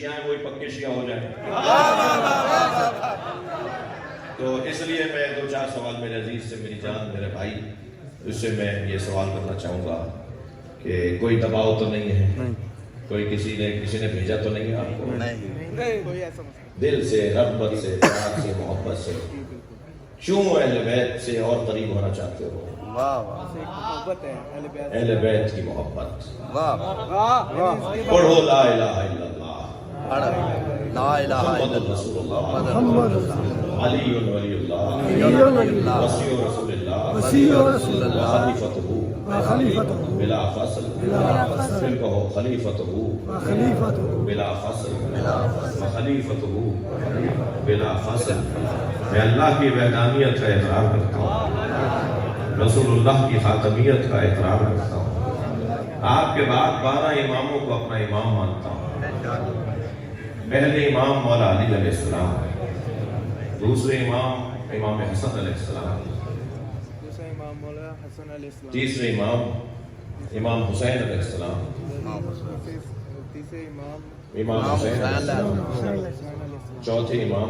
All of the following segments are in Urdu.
شیعہ ہیں وہی پکے شیعہ ہو جائیں. تو اس لیے میں دو چار سوال میرے عزیز سے, میری جان, میرے بھائی, اس سے میں یہ سوال کرنا چاہوں گا کہ کوئی دباؤ تو نہیں ہے, کوئی کسی نے بھیجا تو نہیں ہے آپ کو؟ دل سے, رغبت سے, پیار سے, محبت سے کیوں اہل بیت سے اور قریب ہونا چاہتے ہو؟ اہل بیت کی محبت. پڑھو لا الہ الا اللہ, محمد رسول اللہ, علی ولی اللہ, وصی رسول اللہ, خلیفتہ بلا فصل, پھر کہو خلیفتہ بلا فصل, خلیفتہ بلا فصل. میں اللہ کی وحدانیت کا اقرار کرتا ہوں, رسول اللہ کی خاتمیت کا اقرار کرتا ہوں, آپ کے بعد 12 اماموں کو اپنا امام مانتا ہوں. پہلے امام مولا علی علیہ السلام, دوسرے امام امام حسن علیہ السلام, تیسرے امام امام حسین علیہ السلام, امام حسین علیہ السلام, چوتھے امام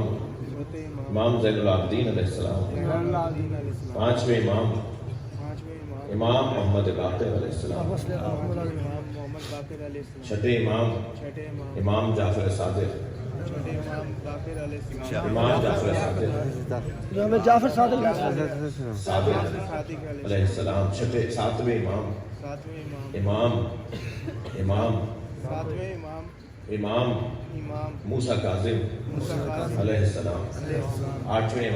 امام زین العابدین علیہ السلام, پانچویں امام امام محمد باقر علیہ السلام, چھٹے امام امام جعفر صادق, امام جعفر صادق علیہ السلام, ساتویں امام امام موسیٰ کاظم علیہ السلام, آٹھویں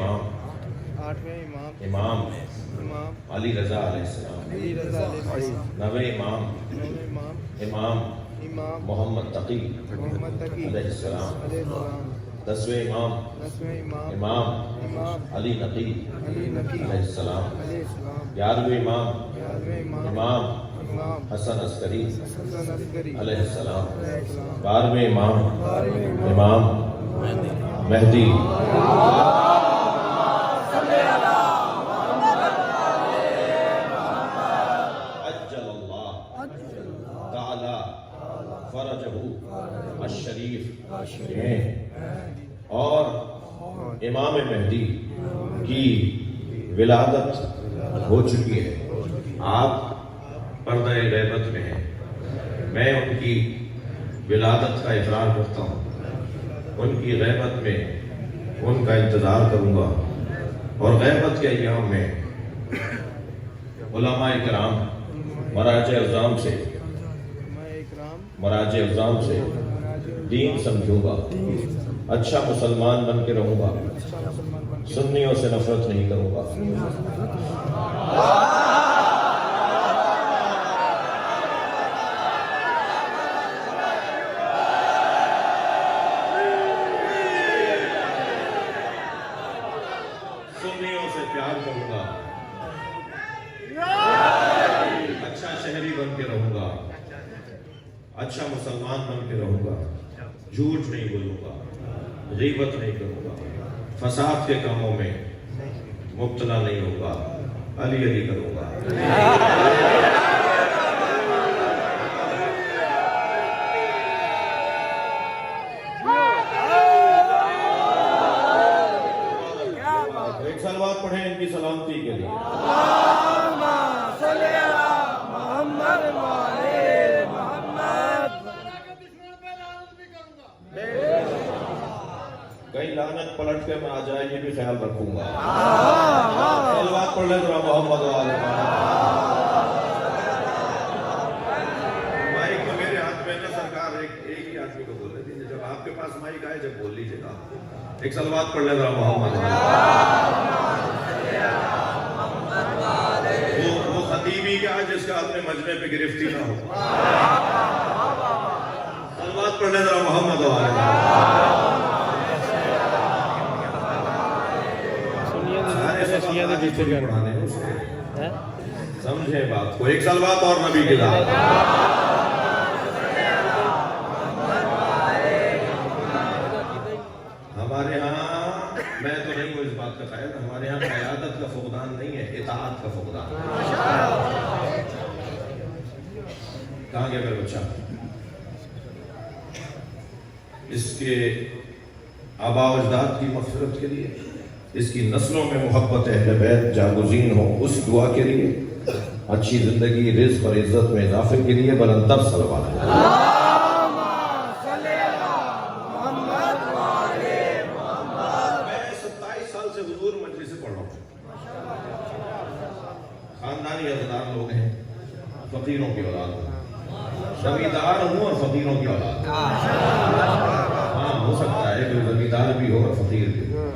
امام علی رضا علیہ السلام, نویں امام محمد تقی علیہ السلام, دسویں امام علی نقی علیہ السلام, 11ویں امام حسن عسکری علیہ السلام, 12ویں امام مہدی. عجل اللہ تعالی فرجہ الشریف. اور امام مہدی کی ولادت ہو چکی ہے, آپ پردہ غیبت میں ہیں. میں ان کی ولادت کا اقرار کرتا ہوں, ان کی غیبت میں ان کا انتظار کروں گا, اور غیبت کے ایام میں علماء کرام مراجع اعظام سے دین سمجھوں گا, اچھا مسلمان بن کے رہوں گا, سنیوں سے نفرت نہیں کروں گا. سنیوں سے پیار کروں گا, اچھا شہری بن کے رہوں گا, اچھا مسلمان بن کے رہوں گا, جھوٹ نہیں بولوں گا, غیبت نہیں کروں گا, فساد کے کاموں میں مبتلا نہیں ہوں گا, علی علی کروں گا. ایک صلوات پڑھیں ان کی سلامتی کے لیے. کہیں لعنت پلٹ کے میں آ جائے یہ بھی خیال رکھوں گا. صلوات پڑھ لیں ذرا محمد و آل محمد. مائک تو میرے ہاتھ میں ہے سرکار, ایک ہی آدمی کو بولنے دیجیے, جب آپ کے پاس مائک آئے جب بول لیجیے گا. ایک صلوات پڑھ لیں ذرا محمد و آل. وہ خطیبی کا جس کا اپنے مجمع پہ گرفتی نہ ہو. صلوات پڑھ لیں ذرا محمد و آل. سمجھے بات کو, ایک صلوات اور نبی کے ساتھ. ہمارے ہاں, میں تو نہیں ہوں اس بات کا قائل, ہمارے ہاں قیادت کا فقدان نہیں ہے, اطاعت کا فقدان. کہاں گیا میرا بچہ؟ اس کے آباء و اجداد کی مغفرت کے لیے، اس کی نسلوں میں محبت اہل بیت جاگزین ہو، اس دعا کے لیے، اچھی زندگی، رزق اور عزت میں اضافے کے لیے بلند تر صلوات۔ خاندانی ازدار لوگ ہیں، فقیروں کی اولاد ہیں، زمیندار ہوں اور فقیروں کی اولاد، ہاں ہو سکتا ہے کہ زمیندار بھی ہو اور فقیر بھی ہو،